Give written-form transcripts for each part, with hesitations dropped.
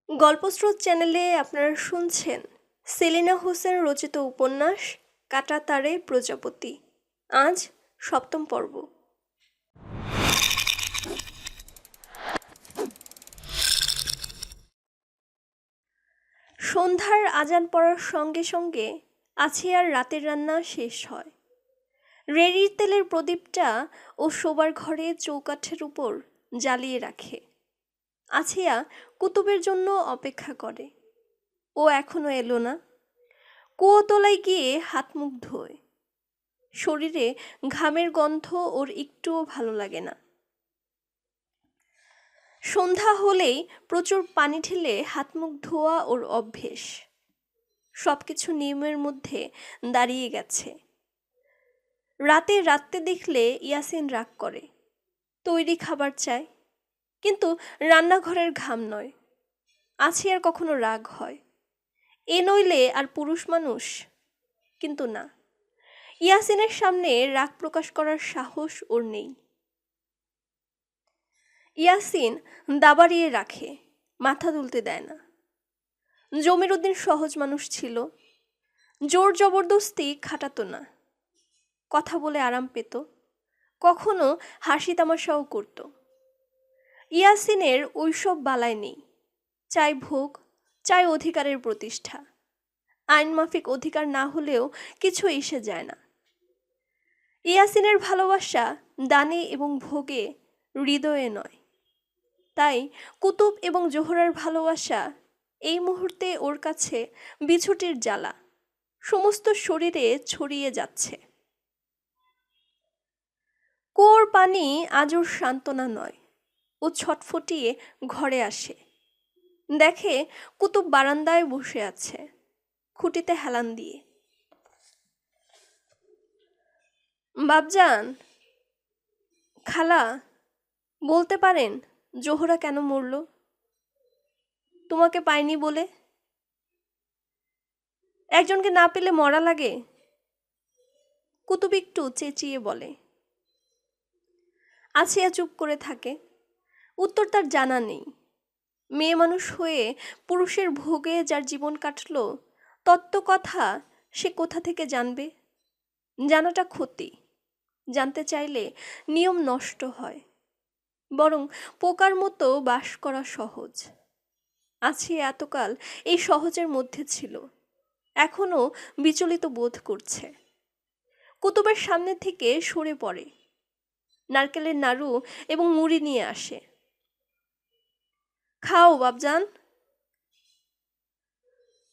গল্পস্রোত চ্যানেলে আপনারা শুনছেন সেলিনা হোসেন রচিত উপন্যাস কাঁটাতারে প্রজাপতি। আজ ৭ম পর্ব। সন্ধ্যার আজান পড়ার সঙ্গে সঙ্গে আছিয়ার রাতের রান্না শেষ হয়। রেড়ির তেলের প্রদীপটা ও শোবার ঘরে চৌকাঠের উপর জ্বালিয়ে রাখে। আছিয়া কুতুবের জন্য অপেক্ষা করে। ও এখনো এলো না। কুয়োতলায় গিয়ে হাত মুখ ধোয়। শরীরে ঘামের গন্ধ ওর একটুও ভালো লাগে না। সন্ধ্যা হলেই প্রচুর পানি ঢেলে হাত মুখ ধোয়া ওর অভ্যেস। সবকিছু নিয়মের মধ্যে দাঁড়িয়ে গেছে। রাতে রাত্রে দেখলে ইয়াসিন রাগ করে, তৈরি খাবার চায়, কিন্তু রান্নাঘরের ঘাম নয়। আর কখনো রাগ হয়, এ নইলে আর পুরুষ মানুষ। কিন্তু না, ইয়াসিনের সামনে রাগ প্রকাশ করার সাহস ওর নেই। ইয়াসিন দাবাড়িয়ে রাখে, মাথা তুলতে দেয় না। জমির উদ্দিন সহজ মানুষ ছিল, জোর জবরদস্তি খাটাতো না। কথা বলে আরাম পেত, কখনো হাসি তামাশাও করত। ইয়াসিনের ওইসব বালায় নেই। চাই ভোগ, চাই অধিকারের প্রতিষ্ঠা। আইনমাফিক অধিকার না হলেও কিছু এসে যায় না। ইয়াসিনের ভালোবাসা দানে এবং ভোগে, হৃদয়ে নয়। তাই কুতুব এবং জোহরার ভালোবাসা এই মুহূর্তে ওর কাছে বিছুটির জ্বালা, সমস্ত শরীরে ছড়িয়ে যাচ্ছে। কুয়োর পানি আজ ওর সান্ত্বনা নয়। ও ছটফটিয়ে ঘরে আসে, দেখে কুতুব বারান্দায় বসে আছে, খুঁটিতে হেলান দিয়ে। বাপজান, খালা, বলতে পারেন জোহরা কেন মরল? তোমাকে পাইনি বলে? একজনকে না পেলে মরা লাগে? কুতুব একটু চেঁচিয়ে বলে। আছিয়া চুপ করে থাকে। উত্তর তার জানা নেই। মেয়ে মানুষ হয়ে পুরুষের ভোগে যার জীবন কাটল, তত্ত্ব কথা সে কোথা থেকে জানবে? জানাটা ক্ষতি, জানতে চাইলে নিয়ম নষ্ট হয়। বরং পোকার মতো বাস করা সহজ। আছিয়া এতকাল এই সহজের মধ্যে ছিল, এখনো বিচলিত বোধ করছে। কুতুবের সামনে থেকে সরে পড়ে, নারকেলের নাড়ু এবং মুড়ি নিয়ে আসে। খাও বাপজান।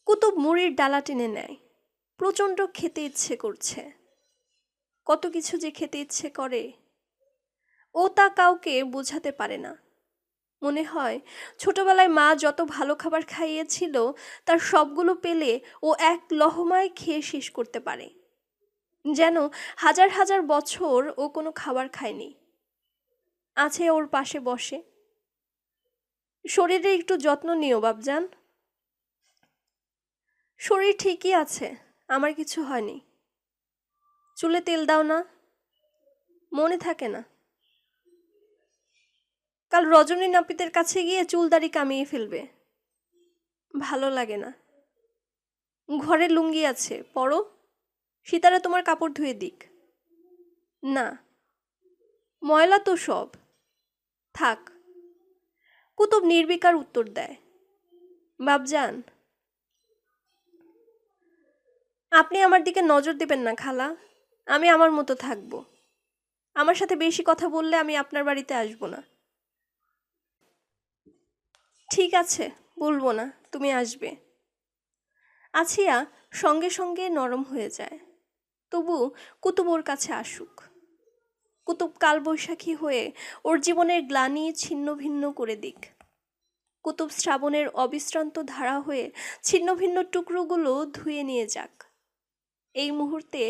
কুতুব মুড়ির ডালা টেনে নেয়। প্রচণ্ড খেতে ইচ্ছে করছে। কত কিছু যে খেতে ইচ্ছে করে, ও তা কাউকে বোঝাতে পারে না। মনে হয় ছোটবেলায় মা যত ভালো খাবার খাইয়েছিল তার সবগুলো পেলে ও এক লহমায় খেয়ে শেষ করতে পারে, যেন হাজার হাজার বছর ও কোনো খাবার খায়নি। আছে ওর পাশে বসে। শরীরে একটু যত্ন নিও বাপজান। শরীর ঠিকই আছে, আমার কিছু হয়নি। চুলে তেল দাও না, মনে থাকে না। কাল রজনী নাপিতের কাছে গিয়ে চুলদাড়ি কামিয়ে ফেলবে, ভালো লাগে না। ঘরে লুঙ্গি আছে, পরো। সীতারা তোমার কাপড় ধুয়ে দিক। না, ময়লা তো সব, থাক। কুতুব নির্বিকার উত্তর দেয়। বাপজান, আপনি আমার দিকে নজর দেবেন না খালা। আমি আমার মতো থাকব। আমার সাথে বেশি কথা বললে আমি আপনার বাড়িতে আসব না। ঠিক আছে, বলবো না, তুমি আসবে। আছিয়া সঙ্গে সঙ্গে নরম হয়ে যায়। তবু কুতুব ওর কাছে আসুক। কুতুব কালবৈশাখী হয়ে ওর জীবনের গ্লানি ছিন্ন ভিন্ন করে দিক। কুতুব শ্রাবণের অবিশ্রান্ত ধারা হয়ে ছিন্ন ভিন্ন টুকরোগুলো ধুয়ে নিয়ে যাক। এই মুহূর্তে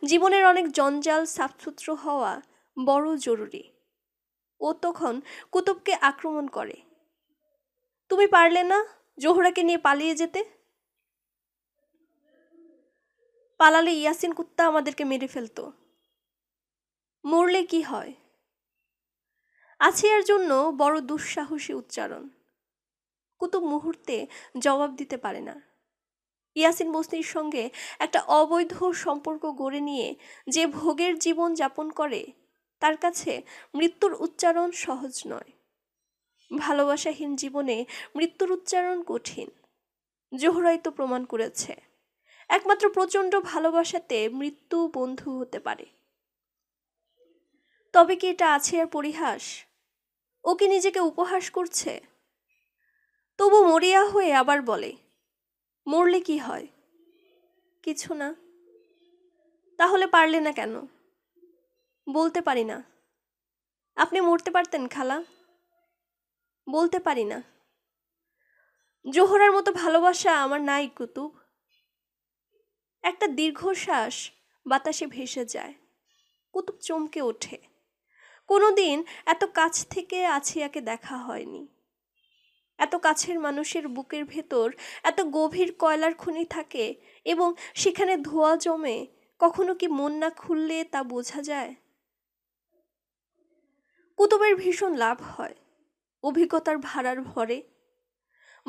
জীবনের অনেক জঞ্জাল সাফসুত্র হওয়া বড় জরুরি। ও তখন কুতুবকে আক্রমণ করে। তুমি পারলে না জোহরাকে নিয়ে পালিয়ে যেতে? পালালে ইয়াসিন কুত্তা আমাদেরকে মেরে ফেলতো। মরলে কি হয়? আছিয়ার জন্য বড় দুঃসাহসী উচ্চারণ। কুতুব মুহূর্তে জবাব দিতে পারে না। ইয়াসিন বসনির সঙ্গে একটা অবৈধ সম্পর্ক গড়ে নিয়ে যে ভোগের জীবন যাপন করে, তার কাছে মৃত্যুর উচ্চারণ সহজ নয়। ভালোবাসাহীন জীবনে মৃত্যুর উচ্চারণ কঠিন। জোহরাই তো প্রমাণ করেছে, একমাত্র প্রচণ্ড ভালোবাসাতে মৃত্যু বন্ধু হতে পারে। তবে কি এটা আছে আর পরিহাস? ও কি নিজেকে উপহাস করছে? তবু মরিয়া হয়ে আবার বলে, মরলে কি হয়? কিছু না। তাহলে পারলে না কেন? বলতে পারি না। আপনি মরতে পারতেন খালা? বলতে পারি না। জোহরার মতো ভালোবাসা আমার নাই কুতুব। একটা দীর্ঘশ্বাস বাতাসে ভেসে যায়। কুতুব চমকে ওঠে। কোনোদিন এত কাছ থেকে আছিয়াকে দেখা হয়নি। এত কাছের মানুষের বুকের ভেতর এত গভীর কয়লার খনি থাকে এবং সেখানে ধোঁয়া জমে, কখনো কি মন না খুললে তা বোঝা যায়? কুতুবের ভীষণ লাভ হয় অভিজ্ঞতার ভাড়ার ভরে।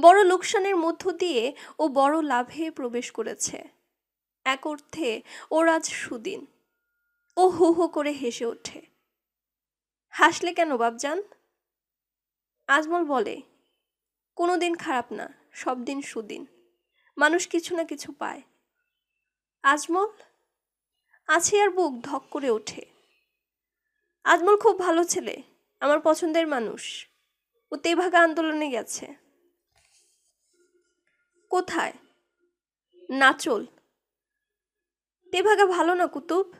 বড় লোকসানের মধ্য দিয়ে ও বড় লাভে প্রবেশ করেছে। এক অর্থে ওর আজ সুদিন। ও হু হু করে হেসে ওঠে। হাসলে কেন বাপজান? আজমল বলে, কোনো দিন খারাপ না, সব দিন সুদিন। মানুষ কিছু না কিছু পায়। আজমল? আর বুক ধক করে ওঠে। আজমল খুব ভালো ছেলে, আমার পছন্দের মানুষ। ও তেভাগা আন্দোলনে গেছে। কোথায়? নাচল। তেভাগা ভালো না কুতুব?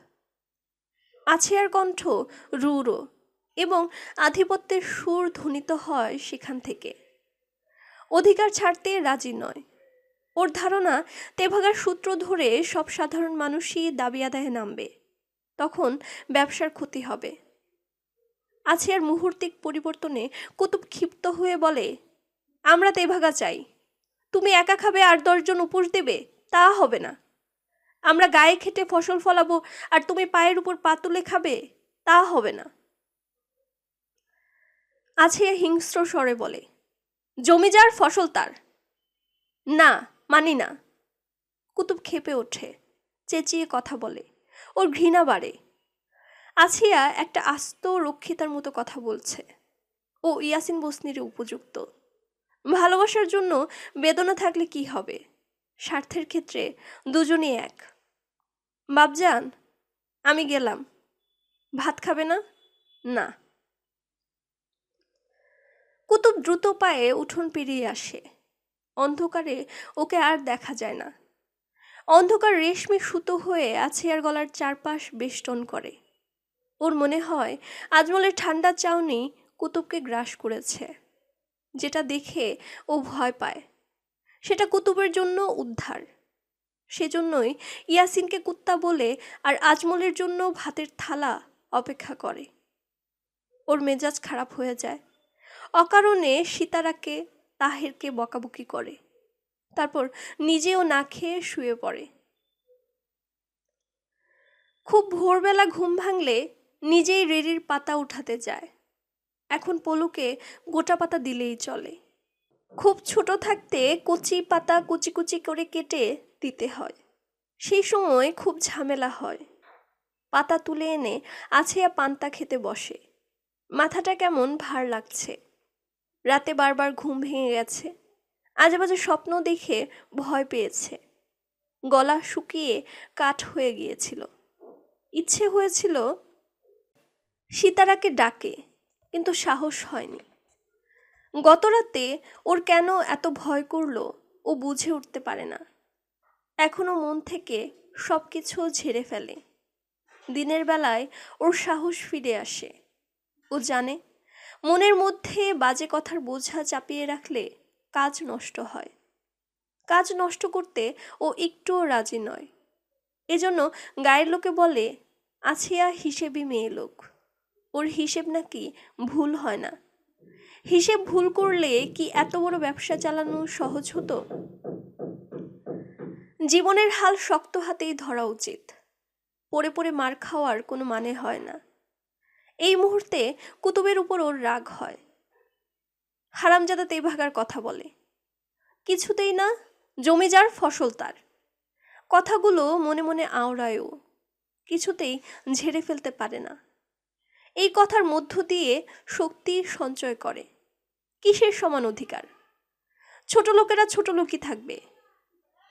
আর কণ্ঠ রূঢ় এবং আধিপত্যের সুর ধ্বনিত হয় সেখান থেকে। অধিকার ছাড়তে রাজি নয়। ওর ধারণা, তেভাগার সূত্র ধরে সব সাধারণ মানুষই দাবি আদায়ে নামবে। তখন ব্যবসার ক্ষতি হবে। আর মুহূর্তিক পরিবর্তনে কুতুব ক্ষিপ্ত হয়ে বলে, আমরা তেভাগা চাই। তুমি একা খাবে আর 10 জন উপোস দেবে, তা হবে না। আমরা গায়ে খেটে ফসল ফলাবো আর তুমি পায়ের উপর পা তুলে খাবে, তা হবে না। আছিয়া হিংস্র স্বরে বলে, জমি যার ফসল তার। না, মানি না। কুতুব ক্ষেপে ওঠে, চেঁচিয়ে কথা বলে। ওর ঘৃণা বাড়ে। আছিয়া একটা আস্ত রক্ষিতার মতো কথা বলছে। ও ইয়াসিন বসনির উপযুক্ত। ভালোবাসার জন্য বেদনা থাকলে কি হবে? স্বার্থের ক্ষেত্রে দুজনই এক। বাপজান, আমি গেলাম। ভাত খাবে না? না। কুতুব দ্রুত পায়ে উঠোন পেরিয়ে আসে। অন্ধকারে ওকে আর দেখা যায় না। অন্ধকার রেশমি সুতো হয়ে আর গলার চারপাশ বেষ্টন করে। ওর মনে হয় আজমলের ঠান্ডা চাউনি কুতুবকে গ্রাস করেছে। যেটা দেখে ও ভয় পায়, সেটা কুতুবের জন্য উদ্ধার। সেজন্যই ইয়াসিনকে কুত্তা বলে আর আজমলের জন্য ভাতের থালা অপেক্ষা করে। ওর মেজাজ খারাপ হয়ে যায়। অকারণে সিতারাকে, তাহেরকে বকাবকি করে। তারপর নিজেও না খেয়ে শুয়ে পড়ে। খুব ভোরবেলা ঘুম ভাঙলে নিজেই রেড়ির পাতা উঠাতে যায়। এখন পলুকে গোটা পাতা দিলেই চলে। খুব ছোট থাকতে কচি পাতা কুচি কুচি করে কেটে দিতে হয়। সেই সময় খুব ঝামেলা হয়। পাতা তুলে এনে আছিয়া পান্তা খেতে বসে। মাথাটা কেমন ভার লাগছে। রাতে বারবার ঘুম ভেঙে গেছে। আজেবাজে স্বপ্ন দেখে ভয় পেয়েছে। গলা শুকিয়ে কাঠ হয়ে গিয়েছিল। ইচ্ছে হয়েছিল সিতারাকে ডাকে, কিন্তু সাহস হয়নি। গতরাতে ওর কেন এত ভয় করলো ও বুঝে উঠতে পারে না। এখনো মন থেকে সব কিছু ঝেড়ে ফেলে। দিনের বেলায় ওর সাহস ফিরে আসে। ও জানে, মনের মধ্যে বাজে কথার বোঝা চাপিয়ে রাখলে কাজ নষ্ট হয়। কাজ নষ্ট করতে ও একটুও রাজি নয়। এজন্য গায়ের লোকে বলে, আছিয়া হিসেবি মেয়ে লোক। ওর হিসেব নাকি ভুল হয় না। হিসেব ভুল করলে কি এত বড় ব্যবসা চালানো সহজ হতো? জীবনের হাল শক্ত হাতেই ধরা উচিত। পড়ে পড়ে মার খাওয়ার কোনো মানে হয় না। এই মুহূর্তে কুতুবের উপর ওর রাগ হয়। হারামজাদা তেভাগার কথা বলে। কিছুতেই না, জমে যার ফসল তার। কথাগুলো মনে মনে আওড়ায়ও, কিছুতেই ঝেড়ে ফেলতে পারে না। এই কথার মধ্য দিয়ে শক্তির সঞ্চয় করে। কিসের সমান অধিকার? ছোট লোকেরা ছোট লোকই থাকবে।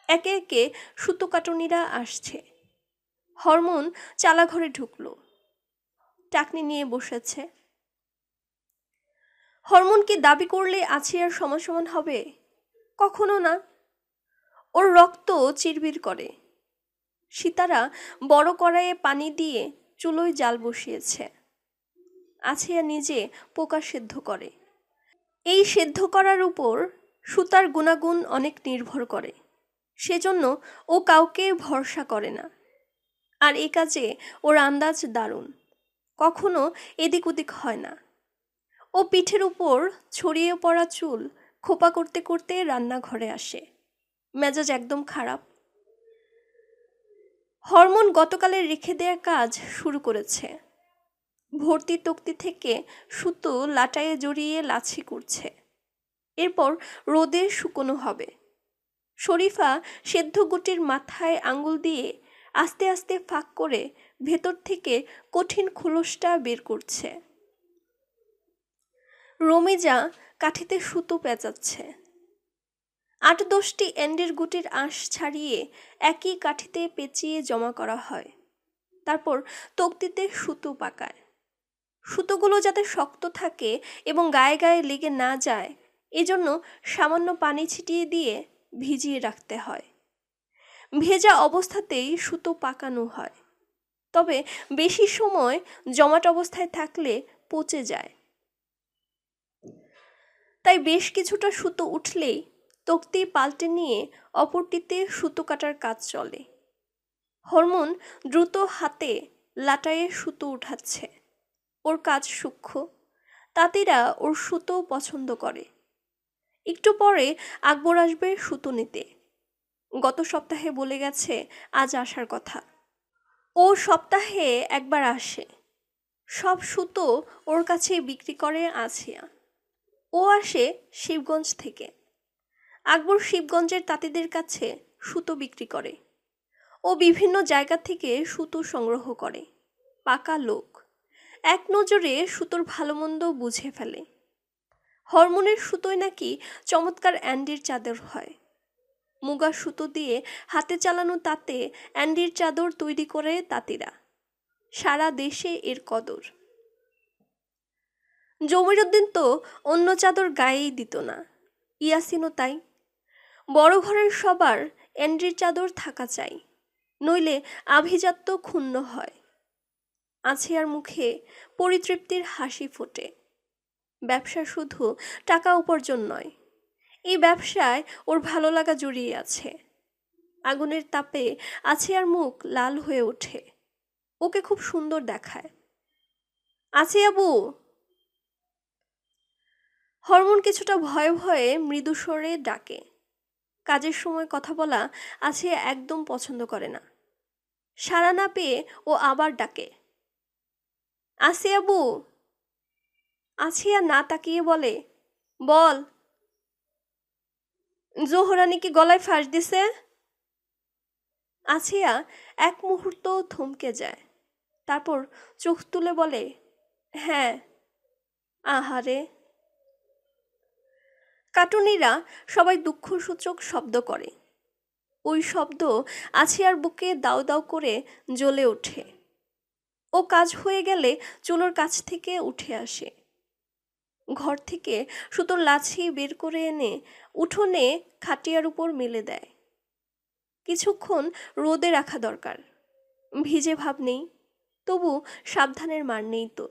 একে একে সুতো কাটুনিরা আসছে। হরমোন চালাঘরে ঢুকলো, টাকনি নিয়ে বসেছে। হরমোন কি দাবি করলে আছিয়ার সমান সমান হবে? কখনো না। ওর রক্ত চিরবির করে। সীতারা বড় কড়াইয়ে পানি দিয়ে চুলোয় জাল বসিয়েছে। আছিয়া নিজে পোকা সেদ্ধ করে। এই সেদ্ধ করার উপর সুতার গুণাগুণ অনেক নির্ভর করে। সেজন্য ও কাউকে ভরসা করে না। আর এ কাজে ওর আন্দাজ দারুণ, কখনো এদিক ওদিক হয় না। ও পিঠের উপর ছড়িয়ে পড়া চুল খোপা করতে করতে রান্নাঘরে আসে। মেজাজ একদম খারাপ। হরমোন গতকালের রেখে দেওয়ার কাজ শুরু করেছে। ভর্তি তক্তি থেকে সুতো লাটাইয়ে জড়িয়ে লাছি করছে। এরপর রোদে শুকনো হবে। শরীফা সেদ্ধ গুটির মাথায় আঙ্গুল দিয়ে আস্তে আস্তে ফাঁক করে ভেতর থেকে কঠিন খোলসটা বের করছে। রমিজা কাঠিতে সুতো পেঁচাচ্ছে। ৮-১০টি এন্ডের গুটির আঁশ ছাড়িয়ে একই কাঠিতে পেঁচিয়ে জমা করা হয়। তারপর তক্তিতে সুতো পাকায়। সুতোগুলো যাতে শক্ত থাকে এবং গায়ে গায়ে লেগে না যায়, এজন্য সামান্য পানি ছিটিয়ে দিয়ে ভিজিয়ে রাখতে হয়। ভেজা অবস্থাতেই সুতো পাকানো হয়। তবে বেশি সময় জমাট অবস্থায় থাকলে পচে যায়। তাই বেশ কিছুটা সুতো উঠলেই তক্তি পাল্টে নিয়ে অপরটিতে সুতো কাটার কাজ চলে। হরমোন দ্রুত হাতে লাটাইয়ে সুতো উঠাচ্ছে। ওর কাজ সূক্ষ্ম। তাঁতিরা ওর সুতো পছন্দ করে। একটু পরে আকবর আসবে সুতো নিতে। গত সপ্তাহে বলে গেছে আজ আসার কথা। ও সপ্তাহে একবার আসে। সব সুতো ওর কাছে বিক্রি করে আছিয়া। ও আসে শিবগঞ্জ থেকে। আকবর শিবগঞ্জের তাঁতিদের কাছে সুতো বিক্রি করে। ও বিভিন্ন জায়গা থেকে সুতো সংগ্রহ করে। পাকা লোক, এক নজরে সুতোর ভালো মন্দ বুঝে ফেলে। হরমোনের সুতোয় নাকি চমৎকার অ্যান্ডির চাদর হয়। মুগা সুতো দিয়ে হাতে চালানো তাতে অ্যান্ডির চাদর তৈরি করে তাঁতিরা। সারা দেশে এর কদর। জমিরুদ্দিন তো অন্য চাদর গায়েই দিত না, ইয়াসিনও তাই। বড় ঘরের সবার অ্যান্ডির চাদর থাকা চাই, নইলে আভিজাত্য ক্ষুণ্ণ হয়। আছিয়ার মুখে পরিতৃপ্তির হাসি ফোটে। ব্যবসা শুধু টাকা উপার্জন নয়, এই ব্যবসায় ওর ভালো লাগা জড়িয়ে আছে। আগুনের তাপে আছিয়ার মুখ লাল হয়ে ওঠে। ওকে খুব সুন্দর দেখায়। আছিয়াবু। হরমোন কিছুটা ভয়ে ভয়ে মৃদু স্বরে ডাকে। কাজের সময় কথা বলা আছিয়া একদম পছন্দ করে না। সাড়া না পেয়ে ও আবার ডাকে, আসিয়াবু। আছিয়া না তাকিয়ে বলে, বল। জোহরানি কি গলায় ফাঁস দিছে? আছিয়া এক মুহূর্ত থমকে যায়। তারপর চোখ তুলে বলে, হ্যাঁ। আহারে। কাটুনিরা সবাই দুঃখসূচক শব্দ করে। ওই শব্দ আছিয়ার বুকে দাউ দাউ করে জ্বলে ওঠে। ও কাজ হয়ে গেলে চুলোর কাছ থেকে উঠে আসে। ঘর থেকে সুতোর লাছি বের করে এনে উঠোনে খাটিয়ার উপর মেলে দেয়। কিছুক্ষণ রোদে রাখা দরকার। ভিজে ভাব নেই, তবু সাবধানের মার নেই তো।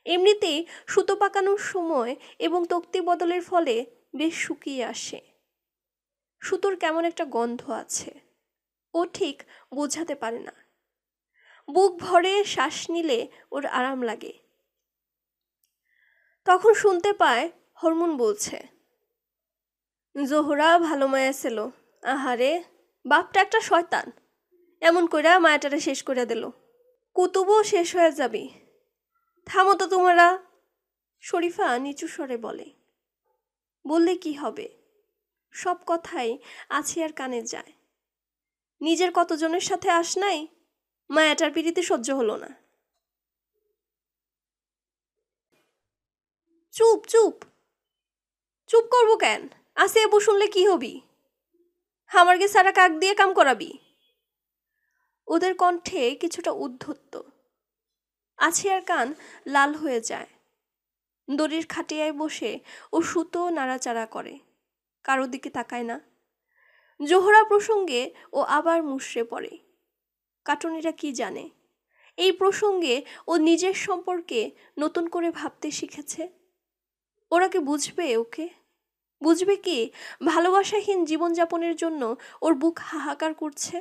এমনিতেই সুতো পাকানোর সময় এবং তক্তি বদলের ফলে বেশ শুকিয়ে আসে। সুতোর কেমন একটা গন্ধ আছে, ও ঠিক বোঝাতে পারে না। বুক ভরে শ্বাস নিলে ওর আরাম লাগে। তখন শুনতে পায় হরমোন বলছে, জোহরা ভালো মায়া ছিল। আহারে, বাপটা একটা শয়তান, এমন কইরা মায়াটারে শেষ করে দিল। কুতুবও শেষ হয়ে যাবি। থামো তো তোমরা। শরীফা নিচু স্বরে বলে, বললে কি হবে? সব কথাই আছিয়ার কানে যায়। নিজের কতজনের সাথে আস নাই, মায়াটার পিড়িতে সহ্য হলো না। চুপ চুপ চুপ করবো কেন? আসে এবু শুনলে কি হবি? আমারকে সারা কাক দিয়ে কাম করাবি? ওদের কণ্ঠে কিছুটা উদ্ধত্ত। আছিয়ার কান লাল হয়ে যায়। দড়ির খাটিয়ায় বসে ও সুতো নাড়াচাড়া করে, কারো দিকে তাকায় না। জোহরা প্রসঙ্গে ও আবার মুষড়ে পড়ে। কাটুনিরা কি জানে এই প্রসঙ্গে ও নিজের সম্পর্কে নতুন করে ভাবতে শিখেছে? ওরা কি বুঝবে ওকে? বুঝবে কি ভালোবাসাহীন জীবনযাপনের জন্য ওর বুক হাহাকার করছে?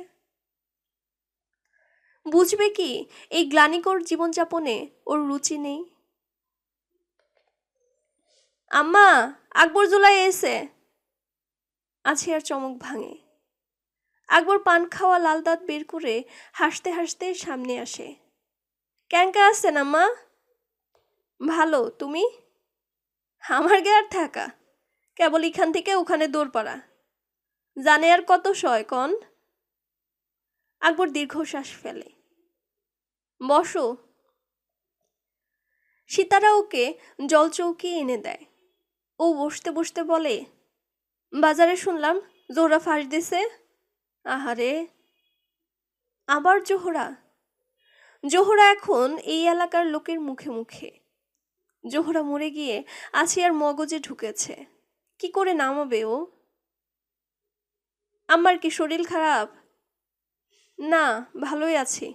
বুঝবে কি এই গ্লানিকর জীবনযাপনে ওর রুচি নেই? আম্মা, আকবর জুলাই এসে। আছিয়ার চমক ভাঙে। আকবর পান খাওয়া লাল দাঁত বের করে হাসতে হাসতে সামনে আসে। ক্যাঙ্কা আছেন আম্মা? ভালো, তুমি? আমার গে আর থাকা, কেবল এখান থেকে ওখানে দৌড় পাড়া। জানে আর কত সয় কন? আকবর দীর্ঘশ্বাস ফেলে। বসো। সীতারা ওকে জলচৌকি এনে দেয়। ও বসতে বসতে বলে, বাজারে শুনলাম জোহরা ফাঁস দিছে। আহারে, আবার জোহরা? জোহরা এখন এই এলাকার লোকের মুখে মুখে। জোহরা মরে গিয়ে আছিয়ার মগজে ঢুকেছে। কি করে নামাবে ও? আমার কি শরীর খারাপ? না, ভালোই আছি।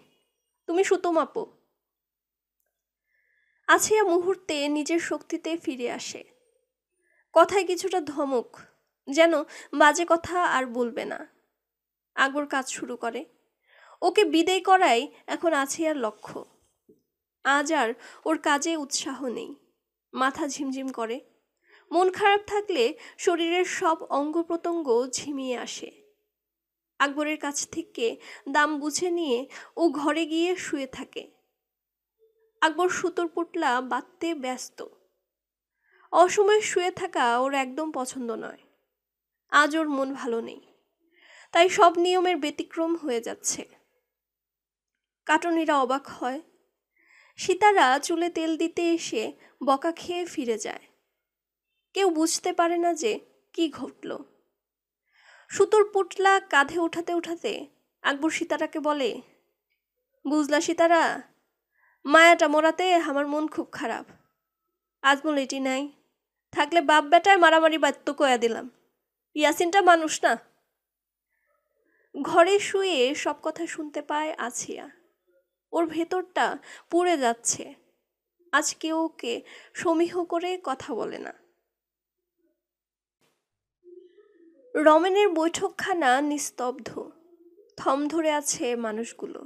তুমি সুতো মাপো। আছিয়া মুহূর্তে নিজের শক্তিতে ফিরে আসে। কথায় কিছুটা ধমক, যেন বাজে কথা আর বলবে না। আকবর কাজ শুরু করে। ওকে বিদায় করাই এখন আছিয়ার লক্ষ্য। আজ আর ওর কাজে উৎসাহ নেই। মাথা ঝিমঝিম করে। মন খারাপ থাকলে শরীরের সব অঙ্গ প্রত্যঙ্গ ঝিমিয়ে আসে। আকবরের কাছ থেকে দাম বুঝে নিয়ে ও ঘরে গিয়ে শুয়ে থাকে। আকবর সুতোর পুটলা বাঁধতে ব্যস্ত। অসময়ে শুয়ে থাকা ওর একদম পছন্দ নয়। আজ ওর মন ভালো নেই, তাই সব নিয়মের ব্যতিক্রম হয়ে যাচ্ছে। কাটুনিরা অবাক হয়। সীতারা চুলে তেল দিতে এসে বকা খেয়ে ফিরে যায়। কেউ বুঝতে পারে না যে কি ঘটল। সুতোর পুটলা কাঁধে উঠাতে উঠাতে আকবর সীতারাকে বলে, বুঝলা সীতারা, মায়াটা মরাতে আমার মন খুব খারাপ। আজমল এটি নাই, থাকলে বাপ বেটায় মারামারি বাত্য কয়া দিলাম। ইয়াসিনটা মানুষ না। ঘরে শুয়ে সব কথা শুনতে পায় আছিয়া। ওর ভেতরটা পুড়ে যাচ্ছে। আজ কেউ ওকে সমীহ করে কথা বলে না। রমেনের বৈঠকখানা নিস্তব্ধ। থম ধরে আছে মানুষগুলো।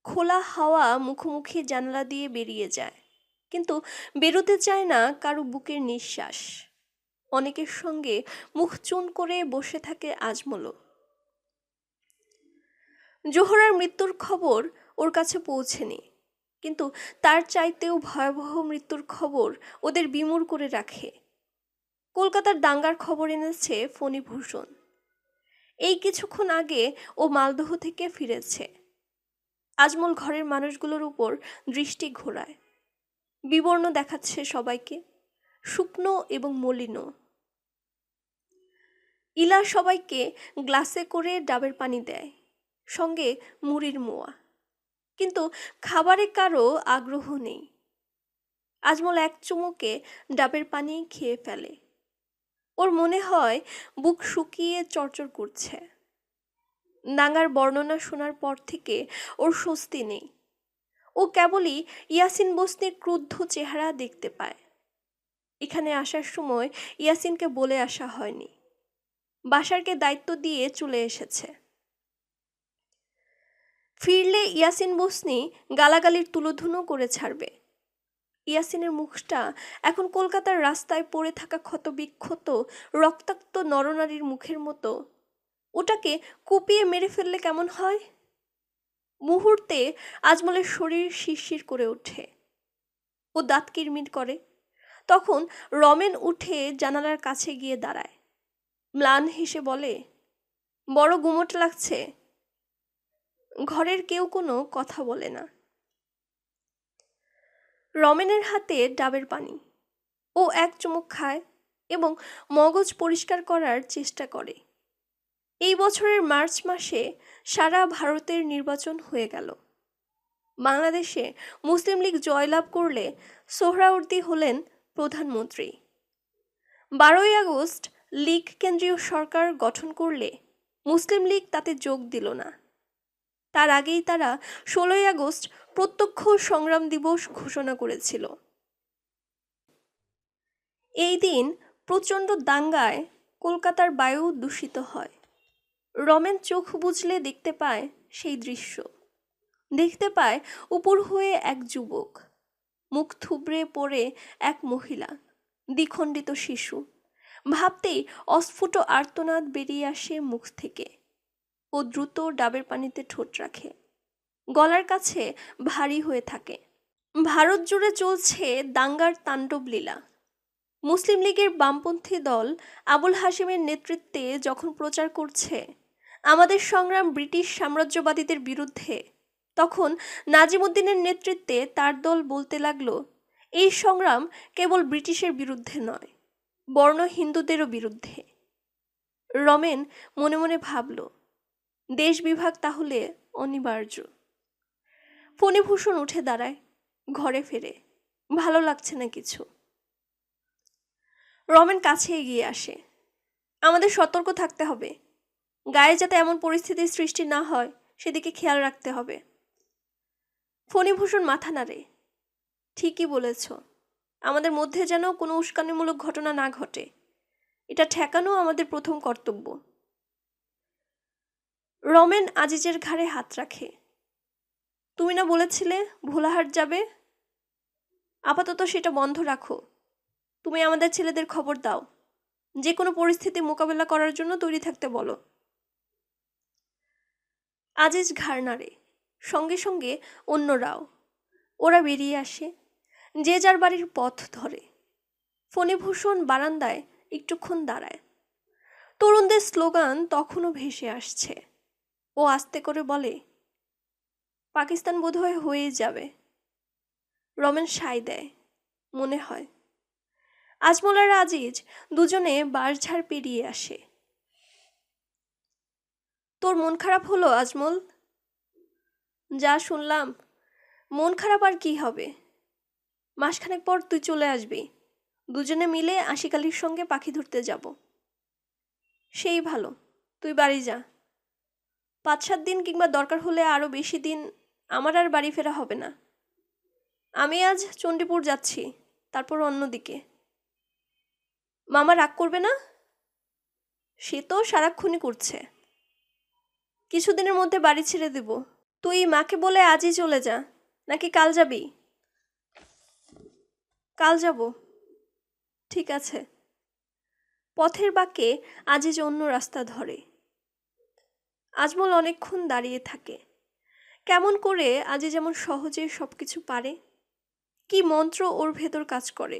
খোলা হাওয়া মুখোমুখি জানালা দিয়ে বেরিয়ে যায়, কিন্তু বেরোতে চায় না কারো বুকের নিঃশ্বাস। অনেকের সঙ্গে মুখ চুন করে বসে থাকে আজমলও। জোহরার মৃত্যুর খবর ওর কাছে পৌঁছেনি, কিন্তু তার চাইতেও ভয়াবহ মৃত্যুর খবর ওদের বিমূঢ় করে রাখে। কলকাতার দাঙ্গার খবর এনেছে ফণীভূষণ। এই কিছুক্ষণ আগে ও মালদহ থেকে ফিরেছে। আজমল ঘরের মানুষগুলোর উপর দৃষ্টি ঘোরায়। বিবর্ণ দেখাচ্ছে সবাইকে, শুকনো এবং মলিন। ইলা সবাইকে গ্লাসে করে ডাবের পানি দেয়, সঙ্গে মুড়ির মোয়া। কিন্তু খাবারে কারো আগ্রহ নেই। আজমল এক চুমুকে ডাবের পানি খেয়ে ফেলে। ওর মনে হয় বুক শুকিয়ে চরচর করছে। দাঙ্গার বর্ণনা শোনার পর থেকে ওর স্বস্তি নেই। ও কেবলই ইয়াসিন বসনির ক্রুদ্ধ চেহারা দেখতে পায়। এখানে আসার সময় ইয়াসিনকে বলে আসা হয়নি। বাশারকে দায়িত্ব দিয়ে চলে এসেছে। ফিরলে ইয়াসিন বসনি গালাগালির তুলোধুনো করে ছাড়বে। ইয়াসিনের মুখটা এখন কলকাতার রাস্তায় পড়ে থাকা ক্ষতবিক্ষত রক্তাক্ত নরনারীর মুখের মতো। ওটাকে কুপিয়ে মেরে ফেললে কেমন হয়? মুহূর্তে আজমলের শরীর শিরশির করে ওঠে। ও দাঁত কিরমির করে। তখন রমেন উঠে জানালার কাছে গিয়ে দাঁড়ায়। ম্লান হেসে বলে, বড় গুমোট লাগছে। ঘরের কেউ কোনো কথা বলে না। রমেনের হাতে ডাবের পানি। ও এক চুমুক খায় এবং মগজ পরিষ্কার করার চেষ্টা করে। এই বছরের মার্চ মাসে সারা ভারতের নির্বাচন হয়ে গেল। বাংলাদেশে মুসলিম লীগ জয়লাভ করলে সোহরাওয়ার্দী হলেন প্রধানমন্ত্রী। 12ই আগস্ট লীগ কেন্দ্রীয় সরকার গঠন করলে মুসলিম লীগ তাতে যোগ দিল না। তার আগেই তারা 16ই আগস্ট প্রত্যক্ষ সংগ্রাম দিবস ঘোষণা করেছিল। এই দিন প্রচণ্ড দাঙ্গায় কলকাতার বায়ু দূষিত হয়। রমেন চোখ বুজলে দেখতে পায় সেই দৃশ্য। দেখতে পায় উপর হয়ে এক যুবক, মুখ থুবড়ে পড়ে এক মহিলা, দ্বিখণ্ডিত শিশু। ভাবতেই অস্ফুট আর্তনাদ বেরিয়ে আসে মুখ থেকে। ও দ্রুত ডাবের পানিতে ঠোঁট রাখে, গলার কাছে ভারী হয়ে থাকে। ভারত জুড়ে চলছে দাঙ্গার তাণ্ডব লীলা। মুসলিম লীগের বামপন্থী দল আবুল হাশিমের নেতৃত্বে যখন প্রচার করছে আমাদের সংগ্রাম ব্রিটিশ সাম্রাজ্যবাদীদের বিরুদ্ধে, তখন নাজিমুদ্দিনের নেতৃত্বে তার দল বলতে লাগলো, এই সংগ্রাম কেবল ব্রিটিশের বিরুদ্ধে নয়, বর্ণ হিন্দুদেরও বিরুদ্ধে। রমেন মনে মনে ভাবল, দেশ বিভাগ তাহলে অনিবার্য। ফণিভূষণ উঠে দাঁড়ায়, ঘরে ফেরে। ভালো লাগছে না কিছু। রমেন কাছে এগিয়ে আসে। আমাদের সতর্ক থাকতে হবে, গায়ে যাতে এমন পরিস্থিতির সৃষ্টি না হয় সেদিকে খেয়াল রাখতে হবে। ফণিভূষণ মাথা নাড়ে। ঠিকই বলেছ, আমাদের মধ্যে যেন কোনো উস্কানিমূলক ঘটনা না ঘটে, এটা ঠেকানো আমাদের প্রথম কর্তব্য। রমেন আজিজের ঘাড়ে হাত রাখে। তুমি না বলেছিলে ভোলাহাট যাবে? আপাতত সেটা বন্ধ রাখো। তুমি আমাদের ছেলেদের খবর দাও, যে কোনো পরিস্থিতি মোকাবেলা করার জন্য তৈরি থাকতে বলো। আজিজ ঘাড় নাড়ে, সঙ্গে সঙ্গে অন্যরাও। ওরা বেরিয়ে আসে, যে যার বাড়ির পথ ধরে। ফণিভূষণ বারান্দায় একটুক্ষণ দাঁড়ায়। তরুণদের স্লোগান তখনও ভেসে আসছে। ও আস্তে করে বলে, পাকিস্তান বোধহয় হয়েই যাবে। রমেন সায় দেয়, মনে হয়। আজমল আর আজিজ দুজনে বাঁশঝাড় পেরিয়ে আসে। তোর মন খারাপ হলো আজমল? যা শুনলাম, মন খারাপ আর কি হবে? মাসখানেক পর তুই চলে আসবি, দুজনে মিলে আশিকালির সঙ্গে পাখি ধরতে যাব। সেই ভালো, তুই বাড়ি যা। 5-7 দিন কিংবা দরকার হলে আরও বেশি দিন আমার আর বাড়ি ফেরা হবে না। আমি আজ চণ্ডীপুর যাচ্ছি, তারপর অন্যদিকে। মামা রাগ করবে না? সে তো সারাক্ষণই করছে। কিছুদিনের মধ্যে বাড়ি ছেড়ে দেব। তুই মাকে বলে আজই চলে যা, নাকি কাল যাবি? কাল যাব। ঠিক আছে। পথের বাঁকে আজিজ অন্য রাস্তা ধরে। আজমল অনেকক্ষণ দাঁড়িয়ে থাকে। কেমন করে আজি যেমন সহজে সবকিছু পারে, কি মন্ত্র ওর ভেতর কাজ করে।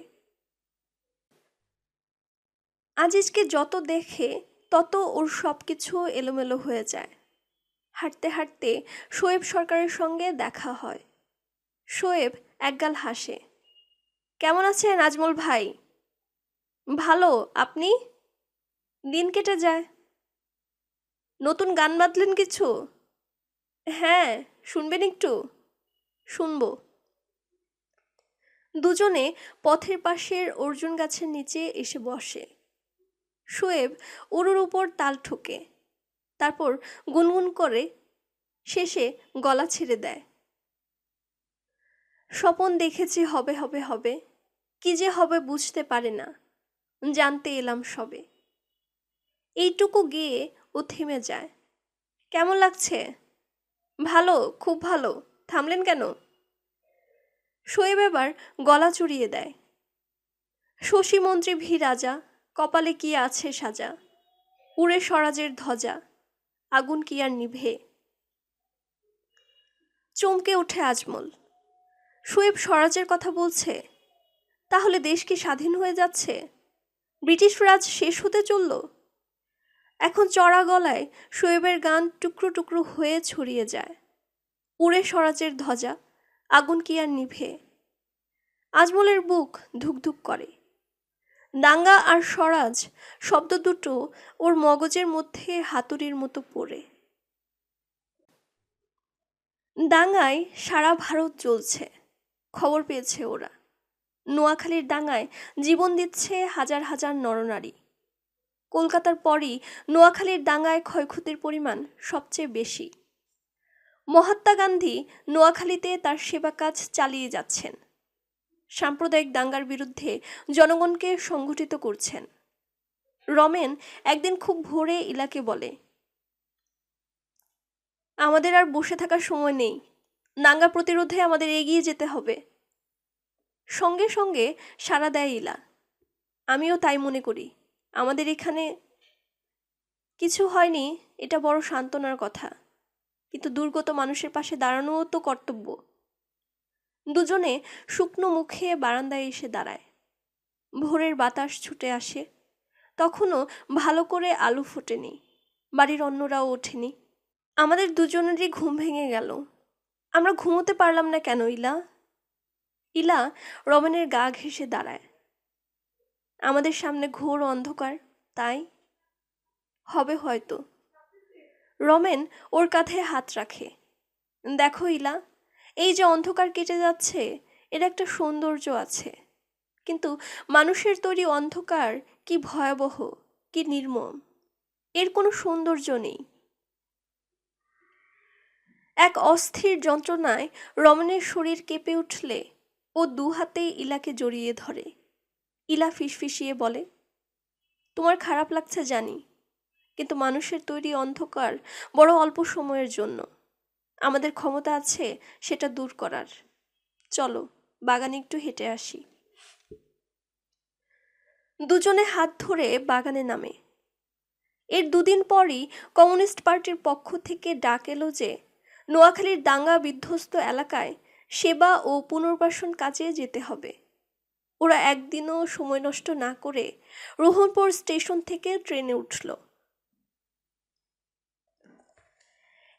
আজিজকে যত দেখে তত ওর সবকিছু এলোমেলো হয়ে যায়। হাঁটতে হাঁটতে শোয়েব সরকারের সঙ্গে দেখা হয়। শোয়েব একগাল হাসে। কেমন আছেন আজমল ভাই? ভালো, আপনি? দিন কেটে যায়। নতুন গান বাঁধলেন কিছু? হ্যাঁ, শুনবেন একটু? শুনবো। দুজনে পথের পাশের অর্জুন গাছের নিচে এসে বসে। শোয়েব ওর উপর তাল ঠোকে, তারপর গুনগুন করে, শেষে গলা ছেড়ে দেয়। স্বপন দেখেছি হবে হবে হবে, কি যে হবে বুঝতে পারে না, জানতে এলাম সবে। এইটুকু গেয়ে ও থেমে যায়। কেমন লাগছে? ভালো, খুব ভালো। থামলেন কেন? শোয়েব এবার গলা চড়িয়ে দেয়। শশী মন্ত্রী ভি রাজা, কপালে কি আছে সাজা, উড়ে স্বরাজের ধ্বজা, আগুন কি আর নিভে। চমকে ওঠে আজমল। শোয়েব স্বরাজের কথা বলছে? তাহলে দেশ কি স্বাধীন হয়ে যাচ্ছে? ব্রিটিশ রাজ শেষ হতে চলল? এখন চড়া গলায় শোয়েবের গান টুকরো টুকরো হয়ে ছড়িয়ে যায়। উড়ে স্বরাজের ধ্বজা, আগুন কি আর নিভে? আজমলের বুক ধুকধুক করে। দাঙ্গা আর স্বরাজ শব্দ দুটো ওর মগজের মধ্যে হাতুড়ির মতো পড়ে। দাঙ্গায় সারা ভারত জ্বলছে, খবর পেয়েছে ওরা। নোয়াখালীর দাঙ্গায় জীবন দিচ্ছে হাজার হাজার নরনারী। কলকাতার পরই নোয়াখালীর দাঙ্গায় ক্ষয়ক্ষতির পরিমাণ সবচেয়ে বেশি। মহাত্মা গান্ধী নোয়াখালীতে তার সেবা কাজ চালিয়ে যাচ্ছেন। সাম্প্রদায়িক দাঙ্গার বিরুদ্ধে জনগণকে সংগঠিত করছেন। রমেন একদিন খুব ভোরে ইলাকে বলে, আমাদের আর বসে থাকার সময় নেই, দাঙ্গা প্রতিরোধে আমাদের এগিয়ে যেতে হবে। সঙ্গে সঙ্গে সাড়া দেয় ইলা, আমিও তাই মনে করি। আমাদের এখানে কিছু হয়নি, এটা বড় সান্ত্বনার কথা, কিন্তু দুর্গত মানুষের পাশে দাঁড়ানোও তো কর্তব্য। দুজনে শুকনো মুখে বারান্দায় এসে দাঁড়ায়। ভোরের বাতাস ছুটে আসে, তখনও ভালো করে আলো ফোটেনি, বাড়ির অন্যরাও ওঠেনি। আমাদের দুজনেরই ঘুম ভেঙে গেল। আমরা ঘুমোতে পারলাম না কেন ইলা? ইলা রমেনের গা ঘেঁষে দাঁড়ায়। আমাদের সামনে ঘোর অন্ধকার, তাই হবে হয়তো। রমেন ওর কাঁধে হাত রাখে। দেখো ইলা, এই যে অন্ধকার কেটে যাচ্ছে, এর একটা সৌন্দর্য আছে, কিন্তু মানুষের তৈরি অন্ধকার কি ভয়াবহ, কি নির্মম। এর কোনো সৌন্দর্য নেই। এক অস্থির যন্ত্রণায় রমণের শরীর কেঁপে উঠলে ও দু হাতেই ইলাকে জড়িয়ে ধরে। ইলা ফিসফিসিয়ে বলে, তোমার খারাপ লাগছে জানি, কিন্তু মানুষের তৈরি অন্ধকার বড় অল্প সময়ের জন্য। আমাদের ক্ষমতা আছে সেটা দূর করার। চলো বাগানে একটু হেঁটে আসি। দুজনে হাত ধরে বাগানে নামে। এর দুদিন পরই কমিউনিস্ট পার্টির পক্ষ থেকে ডাক এলো যে নোয়াখালীর দাঙ্গা বিধ্বস্ত এলাকায় সেবা ও পুনর্বাসন কাজে যেতে হবে। ওরা একদিনও সময় নষ্ট না করে রোহনপুর স্টেশন থেকে ট্রেনে উঠল।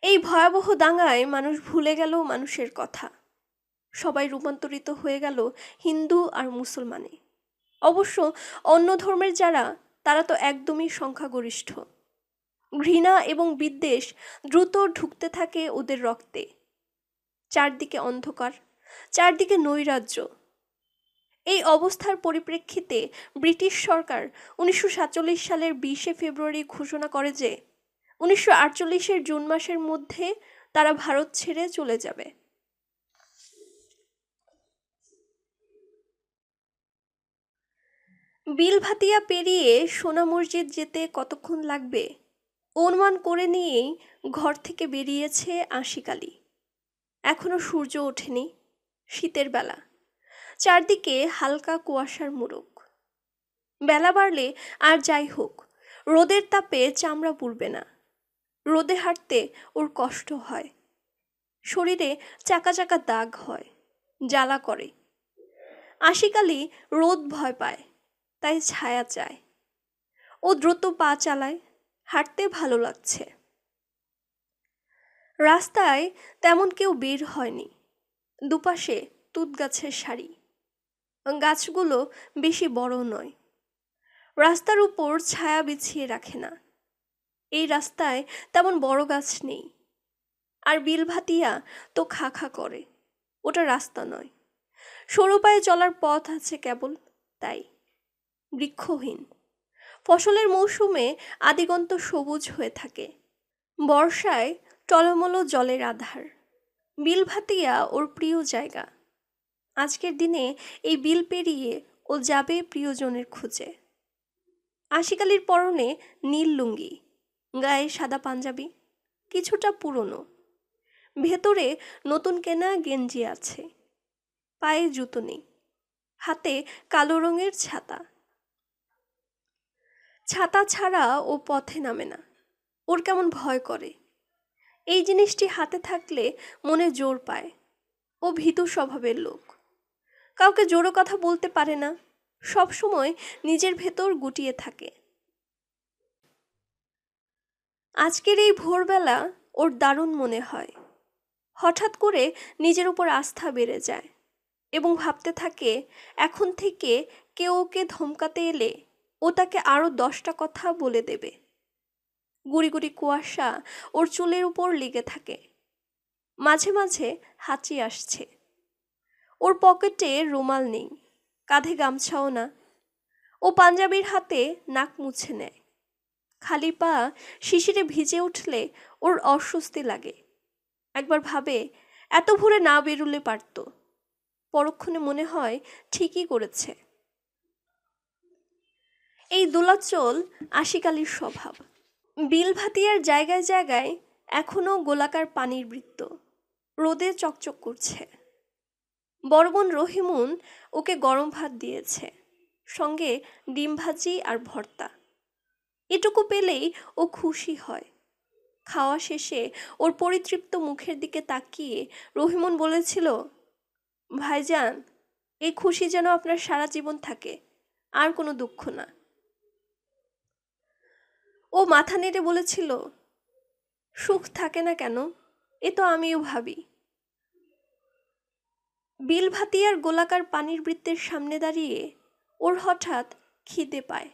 এই ভয়াবহ দাঙ্গায় মানুষ ভুলে গেল মানুষের কথা। সবাই রূপান্তরিত হয়ে গেল হিন্দু আর মুসলমানে। অবশ্য অন্য ধর্মের যারা, তারা তো একদমই সংখ্যাগরিষ্ঠ। ঘৃণা এবং বিদ্বেষ দ্রুত ঢুকতে থাকে ওদের রক্তে। চারদিকে অন্ধকার, চারদিকে নৈরাজ্য। এই অবস্থার পরিপ্রেক্ষিতে ব্রিটিশ সরকার 1947 সালের 20 ফেব্রুয়ারি ঘোষণা করে যে 1948 জুন মাসের মধ্যে তারা ভারত ছেড়ে চলে যাবে। বিলভাতিয়া পেরিয়ে সোনা মসজিদ যেতে কতক্ষণ লাগবে অনুমান করে নিয়েই ঘর থেকে বেরিয়েছে আশিক আলী। এখনো সূর্য ওঠেনি, শীতের বেলা, চারদিকে হালকা কুয়াশার মোড়ক। বেলা বাড়লে আর যাই হোক, রোদের তাপে চামড়া পুড়বে না। রোদে হাঁটতে ওর কষ্ট হয়, শরীরে চাকা চাকা দাগ হয়, জ্বালা করে। আশিক আলী রোদ ভয় পায়, তাই ছায়া চায়। ও দ্রুত পা চালায়, হাঁটতে ভালো লাগছে। রাস্তায় তেমন কেউ বের হয়নি। দুপাশে তুত গাছের সারি, গাছগুলো বেশি বড় নয়, রাস্তার উপর ছায়া বিছিয়ে রাখে না। এই রাস্তায় তেমন বড় গাছ নেই। আর বিলভাতিয়া তো খা খা করে, ওটা রাস্তা নয়, সরু পায়ে চলার পথ আছে কেবল, তাই বৃক্ষহীন। ফসলের মৌসুমে আদিগন্ত সবুজ হয়ে থাকে, বর্ষায় টলমলো জলের আধার। বিলভাতিয়া ওর প্রিয় জায়গা। আজকের দিনে এই বিল পেরিয়ে ও যাবে প্রিয়জনের খোঁজে। আশিক আলীর পরনে নীল লুঙ্গি, গায়ে সাদা পাঞ্জাবি, কিছুটা পুরনো। ভেতরে নতুন কেনা গেঞ্জি আছে, পায়ে জুতো নেই, হাতে কালো রঙের ছাতা। ছাতা ছাড়া ও পথে নামে না, ওর কেমন ভয় করে। এই জিনিসটি হাতে থাকলে মনে জোর পায়। ও ভীতু স্বভাবের লোক, কাউকে জোরো কথা বলতে পারে না, সব সময় নিজের ভেতর গুটিয়ে থাকে। আজকের এই ভোরবেলা ওর দারুণ মনে হয়। হঠাৎ করে নিজের উপর আস্থা বেড়ে যায় এবং ভাবতে থাকে এখন থেকে কেউ ওকে ধমকাতে এলে ও তাকে আরও 10টা কথা বলে দেবে। গুড়ি গুড়ি কুয়াশা ওর চুলের উপর লেগে থাকে। মাঝে মাঝে হাঁচি আসছে। ওর পকেটে রুমাল নেই, কাঁধে গামছাও না। ও পাঞ্জাবির হাতে নাক মুছে নেয়। খালি পা শিশিরে ভিজে উঠলে ওর অস্বস্তি লাগে। একবার ভাবে এত ভোরে না বেরুলে পারত। পরক্ষণে মনে হয় ঠিকই করেছে। এই দোলাচল আশিকালির স্বভাব। বিলভাতিয়ার জায়গায় জায়গায় এখনো গোলাকার পানির বৃত্ত রোদে চকচক করছে। বড় বোন রহিমুন ওকে গরম ভাত দিয়েছে, সঙ্গে ডিম ভাজি আর ভর্তা। এটুকু পেলেই ও খুশি হয়। খাওয়া শেষে ওর পরিতৃপ্ত মুখের দিকে তাকিয়ে রহিমুন বলেছিল, ভাইজান, এই খুশি যেন আপনার সারা জীবন থাকে, আর কোনো দুঃখ না। ও মাথা নেড়ে বলেছিল, সুখ থাকে না কেন, এ তো আমিও ভাবি। বিলভাতিয়ার গোলাকার পানির বৃত্তের সামনে দাঁড়িয়ে ওর হঠাৎ খিদে পায়,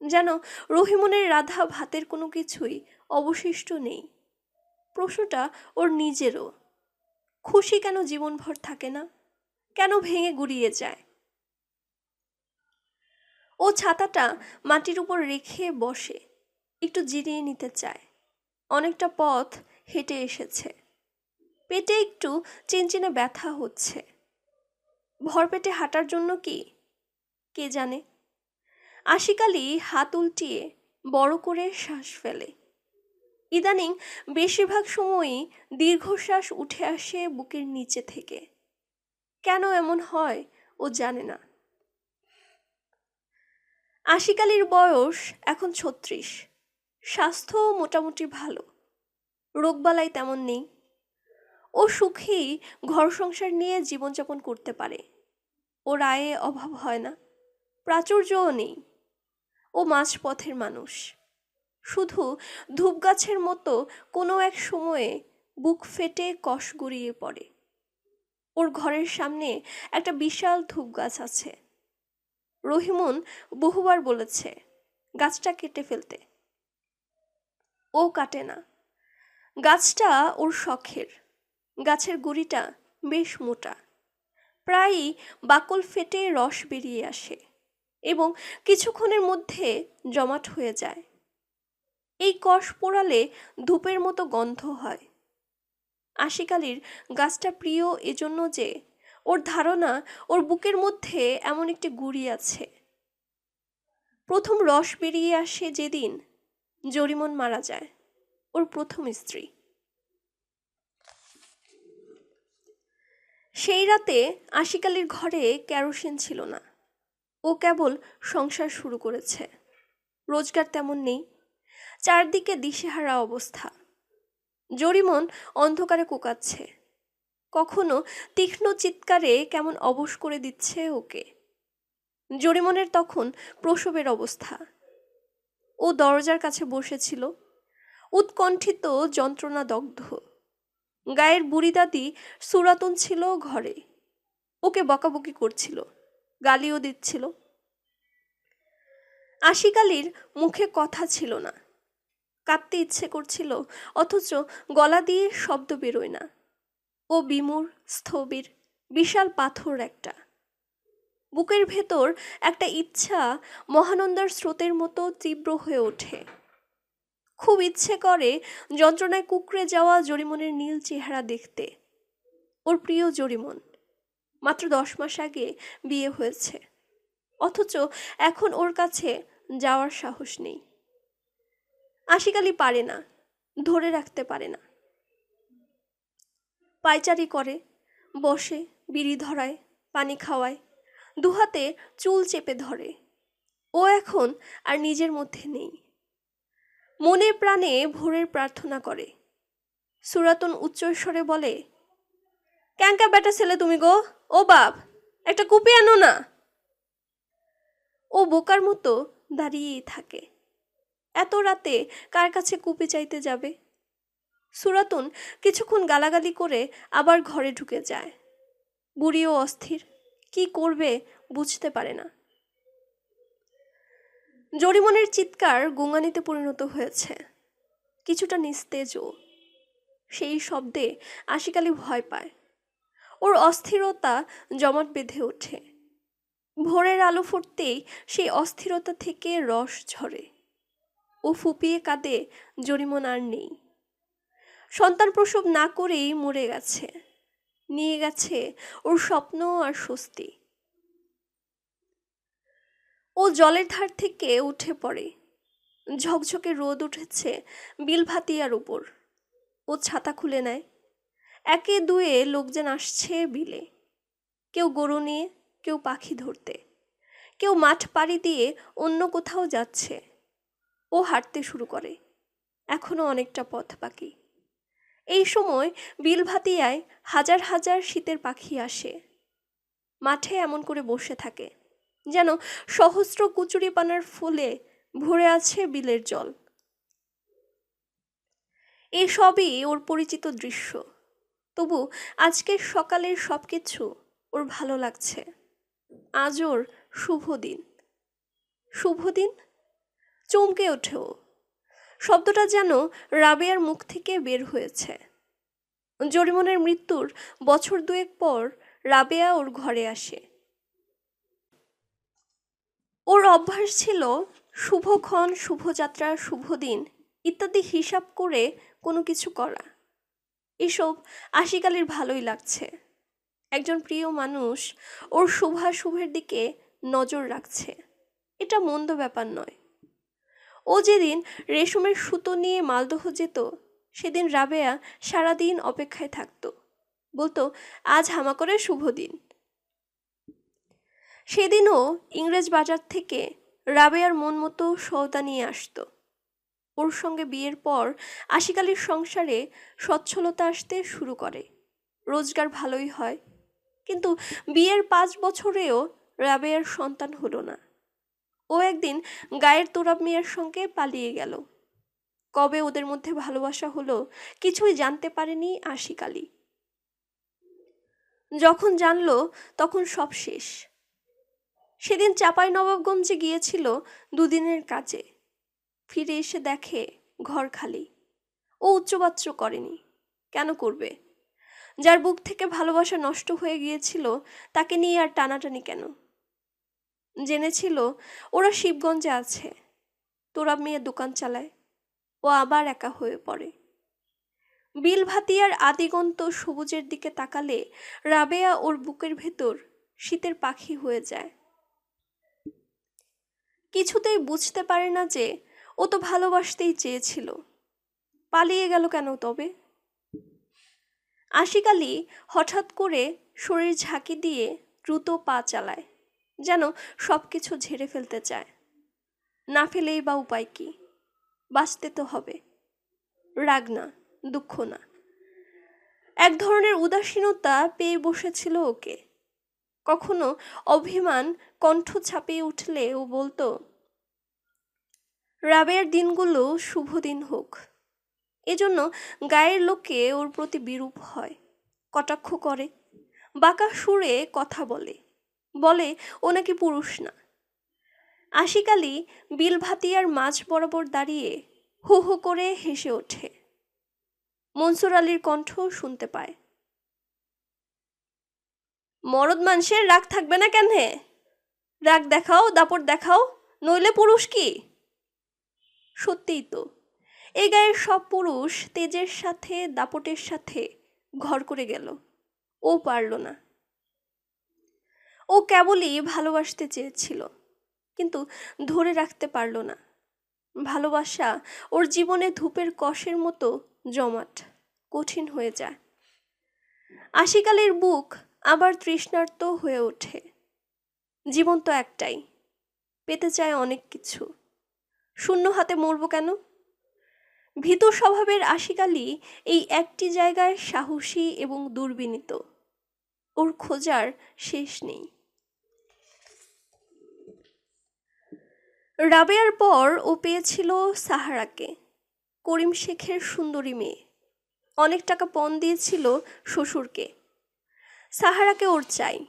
যেন রহিমনের রাধা ভাতের কোনো কিছুই অবশিষ্ট নেই। প্রশ্নটা ওর নিজেরও। খুশি কেন জীবনভর থাকে না, কেন ভেঙে গুড়িয়ে যায়? ও ছাতাটা মাটির উপর রেখে বসে, একটু জিরিয়ে নিতে চায়। অনেকটা পথ হেঁটে এসেছে। পেটে একটু চিনচিনে ব্যথা হচ্ছে। ভরপেটে হাঁটার জন্য কি কে জানে। আশিকালি হাত উল্টিয়ে বড় করে শ্বাস ফেলে। ইদানিং বেশিরভাগ সময়ই দীর্ঘশ্বাস উঠে আসে বুকের নিচে থেকে। কেন এমন হয় ও জানে না। আশিকালির বয়স এখন 36। স্বাস্থ্য মোটামুটি ভালো, রোগবালাই তেমন নেই। ও সুখী ঘর সংসার নিয়ে জীবনযাপন করতে পারে। ওর আয়ে অভাব হয় না, প্রাচুর্যও নেই। ও মাঝপথের মানুষ। শুধু ধূপগাছের মতো কোনো এক সময়ে বুক ফেটে কষ গড়িয়ে পড়ে। ওর ঘরের সামনে একটা বিশাল ধূপ গাছ আছে। রহিমুন বহুবার বলেছে গাছটা কেটে ফেলতে। ও কাটে না। গাছটা ওর শখের। গাছের গুড়িটা বেশ মোটা, প্রায়ই বাকল ফেটে রস বেরিয়ে আসে এবং কিছুক্ষণের মধ্যে জমাট হয়ে যায়। এই কষ পোড়ালে ধূপের মতো গন্ধ হয়। আশিকালির গাছটা প্রিয় এজন্য যে ওর ধারণা ওর বুকের মধ্যে এমন একটি গুড়ি আছে। প্রথম রস বেরিয়ে আসে যেদিন জরিমন মারা যায়, ওর প্রথম স্ত্রী। সেই রাতে আশিকালির ঘরে কেরোসিন ছিল না। ও কেবল সংসার শুরু করেছে। রোজগার তেমন নেই। চারদিকে দিশেহারা অবস্থা। জরিমন অন্ধকারে কোকাচ্ছে। কখনো তীক্ষ্ণ চিৎকারে কেমন অবশ করে দিচ্ছে ওকে। জরিমনের তখন প্রসবের অবস্থা। ও দরজার কাছে বসেছিল, উৎকণ্ঠিত যন্ত্রণা দগ্ধ। গায়ের বুড়ি দাদি সুরাতন ছিল ঘরে। ওকে বকাবকি করছিল, গালিও দিচ্ছিল। আশিকালির মুখে কথা ছিল না। কাঁদতে ইচ্ছে করছিল, অথচ গলা দিয়ে শব্দ বেরোয় না। ও বিমূঢ়, স্থবির, বিশাল পাথর একটা। বুকের ভেতর একটা ইচ্ছা মহানন্দার স্রোতের মতো তীব্র হয়ে ওঠে। খুব ইচ্ছে করে যন্ত্রণায় কুঁকড়ে যাওয়া জরিমনের নীল চেহারা দেখতে। ওর প্রিয় জরিমন। মাত্র 10 মাস আগে বিয়ে হয়েছে, অথচ এখন ওর কাছে যাওয়ার সাহস নেই। আশিকালি পারে না, ধরে রাখতে পারে না। পায়চারি করে, বসে, বিড়ি ধরায়, পানি খাওয়ায়, দুহাতে চুল চেপে ধরে। ও এখন আর নিজের মধ্যে নেই। মনে প্রাণে ভোরের প্রার্থনা করে। সুরাতন উচ্চস্বরে বলে, ক্যাঙ্কা বেটা ছেলে তুমি গো, ও বাপ, একটা কুপি আনো না। ও বোকার মতো দাঁড়িয়েই থাকে। এত রাতে কার কাছে কুপি চাইতে যাবে? সুরাতুন কিছুক্ষণ গালাগালি করে আবার ঘরে ঢুকে যায়। বুড়িও অস্থির, কি করবে বুঝতে পারে না। জরিমনের চিৎকার গুঙানিতে পরিণত হয়েছে, কিছুটা নিস্তেজও। সেই শব্দে আশিক আলী ভয় পায়। ওর অস্থিরতা জমাট বেঁধে ওঠে। ভোরের আলো ফুটতেই সেই অস্থিরতা থেকে রস ঝরে। ও ফুপিয়ে কাঁদে, জরিমন আর নেই। সন্তান প্রসব না করেই মরে গেছে, নিয়ে গেছে ওর স্বপ্ন আর স্বস্তি। ও জলের ধার থেকে উঠে পড়ে। ঝকঝকে রোদ উঠেছে বিলভাতিয়ার উপর। ও ছাতা খুলে নেয়। একে দুয়ে লোকজন আসছে বিলে, কেউ গরু নিয়ে, কেউ পাখি ধরতে, কেউ মাঠ পাড়ি দিয়ে অন্য কোথাও যাচ্ছে। ও হাঁটতে শুরু করে, এখনো অনেকটা পথ বাকি। এই সময় বিলভাতিয়ায় হাজার হাজার শীতের পাখি আসে। মাঠে এমন করে বসে থাকে যেন সহস্র কুচুরিপানার ফুলে ভরে আছে বিলের জল। এসবই ওর পরিচিত দৃশ্য, তবু আজকের সকালের সবকিছু ওর ভালো লাগছে। আজ ওর শুভ দিন। শুভ দিন? চমকে ওঠে ও। শব্দটা যেন রাবেয়ার মুখ থেকে বের হয়েছে। জরিমনের মৃত্যুর বছর দুয়েক পর রাবেয়া ওর ঘরে আসে। ওর অভ্যাস ছিল শুভক্ষণ, শুভযাত্রা, শুভ দিন ইত্যাদি হিসাব করে কোনো কিছু করা। এসব আশিক আলীর ভালোই লাগছে। একজন প্রিয় মানুষ ওর শুভাশুভের দিকে নজর রাখছে, এটা মন্দ ব্যাপার নয়। ও যেদিন রেশমের সুতো নিয়ে মালদহ যেত, সেদিন রাবেয়া সারাদিন অপেক্ষায় থাকত, বলতো আজ হামা করে শুভ দিন। সেদিনও ইংরেজ বাজার থেকে রাবেয়ার মন মতো সওদা নিয়ে আসতো। ওর সঙ্গে বিয়ের পর আশিক আলীর সংসারে সচ্ছলতা আসতে শুরু করে, রোজগার ভালোই হয়। কিন্তু বিয়ের 5 বছরেও রাবেয়ার সন্তান হলো না। ও একদিন গায়ের তোরাব মিয়ার সঙ্গে পালিয়ে গেল। কবে ওদের মধ্যে ভালোবাসা হলো কিছুই জানতে পারেনি আশিক আলী। যখন জানলো তখন সব শেষ। সেদিন চাঁপাইনবাবগঞ্জে গিয়েছিল 2 দিনের কাজে। ফিরে এসে দেখে ঘর খালি। ও উচ্চবাচ্য করেনি, কেন করবে? যার বুক থেকে ভালোবাসা নষ্ট হয়ে গিয়েছিল তাকে নিয়ে আর টানাটানি কেন? জেনেছিল ওরা শিবগঞ্জে আছে, তোরাব মিয়া দোকান চালায়। ও আবার একা হয়ে পড়ে। বিলভাতিয়ার আদিগন্ত সবুজের দিকে তাকালে রাবেয়া ওর বুকের ভেতর শীতের পাখি হয়ে যায়। কিছুতেই বুঝতে পারে না যে ও তো ভালোবাসতেই চেয়েছিল, পালিয়ে গেল কেন তবে? আশিক আলী হঠাৎ করে শরীর ঝাঁকি দিয়ে দ্রুত পা চালায়, যেন সব কিছু ঝেড়ে ফেলতে চায়। না ফেলেই বা উপায় কি? বাঁচতে তো হবে। রাগ না, দুঃখ না, এক ধরনের উদাসীনতা পেয়ে বসেছিল ওকে। কখনো অভিমান কণ্ঠ ছাপিয়ে উঠলে ও বলতো, রাবেয়ার দিনগুলো শুভ দিন হোক। এজন্য গায়ের লোকে ওর প্রতি বিরূপ হয়, কটাক্ষ করে, বাঁকা সুরে কথা বলে, বলে ও নাকি পুরুষ না। আশিক আলী বিলভাতিয়ার মাঝ বরাবর দাঁড়িয়ে হো হো করে হেসে ওঠে। মনসুর আলীর কণ্ঠ শুনতে পায়, মরদ মানুষের রাগ থাকবে না কেন? হে, রাগ দেখাও, দাপট দেখাও, নইলে পুরুষ কি? সত্যিই তো, এই গায়ের সব পুরুষ তেজের সাথে দাপটের সাথে ঘর করে গেল, ও পারল না। ও কেবলই ভালোবাসতে চেয়েছিল, কিন্তু ধরে রাখতে পারল না। ভালোবাসা ওর জীবনে ধূপের কষের মতো জমাট, কঠিন হয়ে যায়। আশিক আলীর বুক আবার তৃষ্ণার্ত হয়ে ওঠে। জীবন তো একটাই, পেতে চায় অনেক কিছু, শূন্য হাতে মরব কেন? ভীতু স্বভাবের আশিক-আলী এই একটি জায়গায় সাহসী এবং দুর্বিনীত। ওর খোঁজার শেষ নেই। রাবেয়ার পর ও পেয়েছিল সাহারাকে, করিম শেখের সুন্দরী মেয়ে। অনেক টাকা পণ দিয়েছিল শ্বশুরকে। সাহারাকে ওর চাই।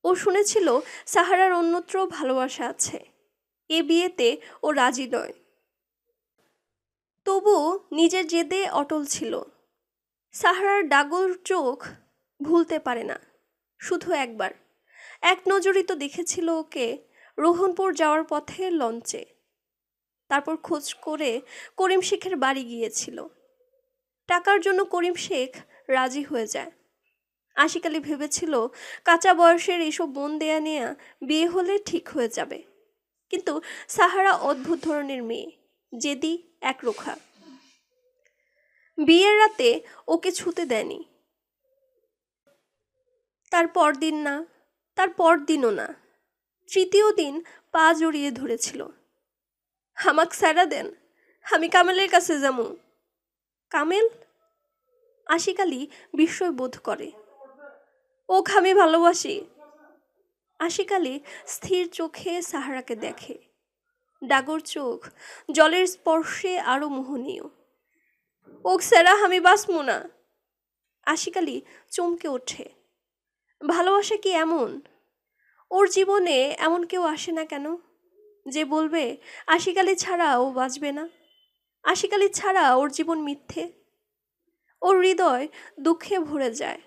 ও শুনেছিল সাহারার অন্যত্র ভালোবাসা আছে। এ বিয়েতে ও রাজি নয়। তবু নিজের জেদে অটল ছিল। সাহারার ডাগর চোখ ভুলতে পারে না। শুধু একবার, এক নজরই তো দেখেছিল ওকে রোহনপুর যাওয়ার পথে লঞ্চে। তারপর খোঁজ করে করিম শেখের বাড়ি গিয়েছিল। টাকার জন্য করিম শেখ রাজি হয়ে যায়। আশিক আলী ভেবেছিল কাঁচা বয়সের এইসব বোন দেয়া নেয়া বিয়ে হলে ঠিক হয়ে যাবে। কিন্তু সাহারা অদ্ভুত ধরনের মেয়ে, জেদি, একরোখা। বিয়ের রাতে ওকে ছুতে দেয়নি। তার পরদিন না, তার পরদিনও না, তৃতীয় দিন পা জড়িয়ে ধরেছিল। হামাক সারা দেন, আমি কামেলের কাছে যামু। কামেল? আশিক আলী বিস্ময় বোধ করে। ওকে আমি ভালোবাসি। আশিক আলী স্থির চোখে সাহারাকে দেখে। ডাগর চোখ জলের স্পর্শে আরো মোহনীয়। ওক সারা আমি বাঁচমু না। আশিক আলী চমকে ওঠে। ভালোবাসা কি এমন? ওর জীবনে এমন কেউ আসে না কেন যে বলবে আশিক আলী ছাড়া ও বাঁচবে না? আশিক আলী ছাড়া ওর জীবন মিথ্যে। ওর হৃদয় দুঃখে ভরে যায়।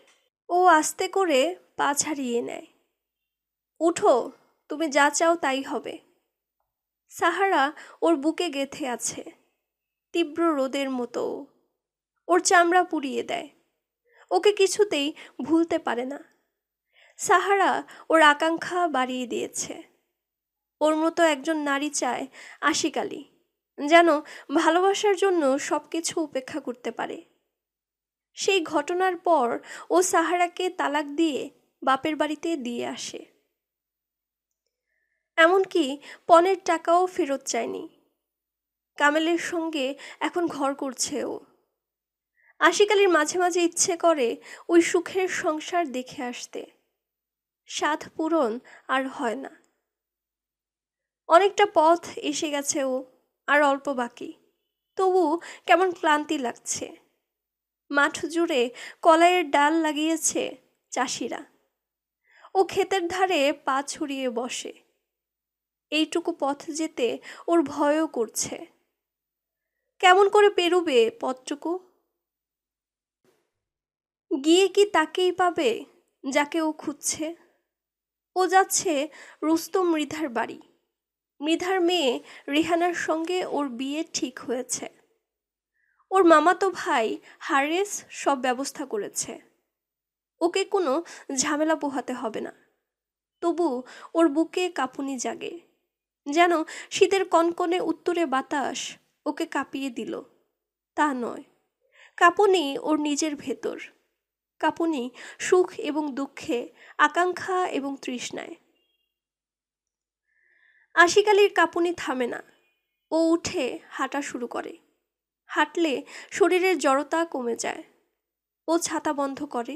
ও আস্তে করে পা ছাড়িয়ে নেয়। উঠো, তুমি যা চাও তাই হবে। সাহারা ওর বুকে গেথে আছে, তীব্র রোদের মতো। ওর চামড়া পুড়িয়ে দেয়। ওকে কিছুতেই ভুলতে পারে না। সাহারা ওর আকাঙ্ক্ষা বাড়িয়ে দিয়েছে। ওর মতো একজন নারী চায় আশিক আলী, যেন ভালোবাসার জন্য সব কিছু উপেক্ষা করতে পারে। সেই ঘটনার পর ও সাহারাকে তালাক দিয়ে বাপের বাড়িতে দিয়ে আসে। এমনকি পণের টাকাও ফেরত চায়নি। কামেলের সঙ্গে এখন ঘর করছে ও। আশিক আলীর মাঝে মাঝে ইচ্ছে করে ওই সুখের সংসার দেখে আসতে। সাধ পূরণ আর হয় না। অনেকটা পথ এসে গেছে ও, আর অল্প বাকি। তবু কেমন ক্লান্তি লাগছে। মাঠ জুড়ে কলাইয়ের ডাল লাগিয়েছে চাষিরা। ও ক্ষেতের ধারে পা ছড়িয়ে বসে। এইটুকু পথ যেতে ওর ভয়ও করছে। কেমন করে পেরোবে পথটুকু? গিয়ে কি তাকেই পাবে যাকে ও খুঁজছে? ও যাচ্ছে রুস্তম মৃধার বাড়ি। মৃধার মেয়ে রেহানার সঙ্গে ওর বিয়ে ঠিক হয়েছে। ওর মামাতো ভাই হারেস সব ব্যবস্থা করেছে। ওকে কোনো ঝামেলা পোহাতে হবে না। তবু ওর বুকে কাঁপুনি জাগে, যেন শীতের কনকনে উত্তরে বাতাস ওকে কাঁপিয়ে দিল। তা নয়, কাঁপুনি ওর নিজের ভেতর। কাঁপুনি সুখ এবং দুঃখে, আকাঙ্ক্ষা এবং তৃষ্ণায়। আশিক আলীর কাঁপুনি থামে না। ও উঠে হাঁটা শুরু করে। হাঁটলে শরীরের জড়তা কমে যায়। ও ছাতা বন্ধ করে।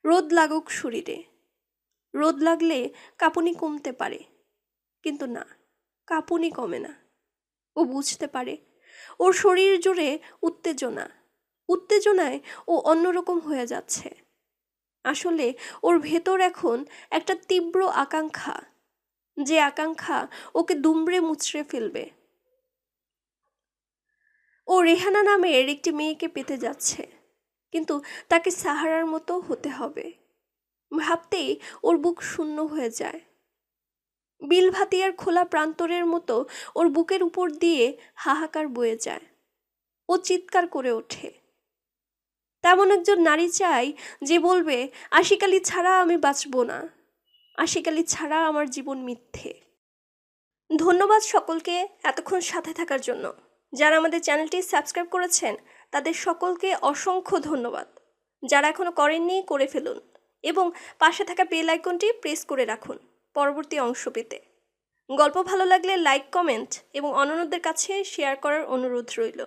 রোদ লাগুক শরীরে। রোদ লাগলে কাঁপুনি কমতে পারে, কিন্তু না, কাঁপুনি কমে না। ও বুঝতে পারে ওর শরীর জুড়ে উত্তেজনা। উত্তেজনায় ও অন্যরকম হয়ে যাচ্ছে। আসলে ওর ভেতর এখন একটা তীব্র আকাঙ্ক্ষা, যে আকাঙ্ক্ষা ওকে দুমড়ে মুচড়ে ফেলবে। ও রেহানা নামের একটি মেয়েকে পেতে যাচ্ছে, কিন্তু তাকে সাহারার মতো হতে হবে। ভাবতেই ওর বুক শূন্য হয়ে যায়। বিলভাতিয়ার খোলা প্রান্তরের মতো ওর বুকের উপর দিয়ে হাহাকার বয়ে যায়। ও চিৎকার করে ওঠে। তেমন একজন নারী চাই যে বলবে আশিক আলী ছাড়া আমি বাঁচব না। আশিক আলী ছাড়া আমার জীবন মিথ্যে। ধন্যবাদ সকলকে এতক্ষণ সাথে থাকার জন্য। যারা আমাদের চ্যানেলটি সাবস্ক্রাইব করেছেন তাদের সকলকে অসংখ্য ধন্যবাদ। যারা এখনো করেননি করে ফেলুন এবং পাশে থাকা বেল আইকনটি প্রেস করে রাখুন পরবর্তী অংশ পেতে। গল্প ভালো লাগলে লাইক, কমেন্ট এবং অন্যদের কাছে শেয়ার করার অনুরোধ রইল।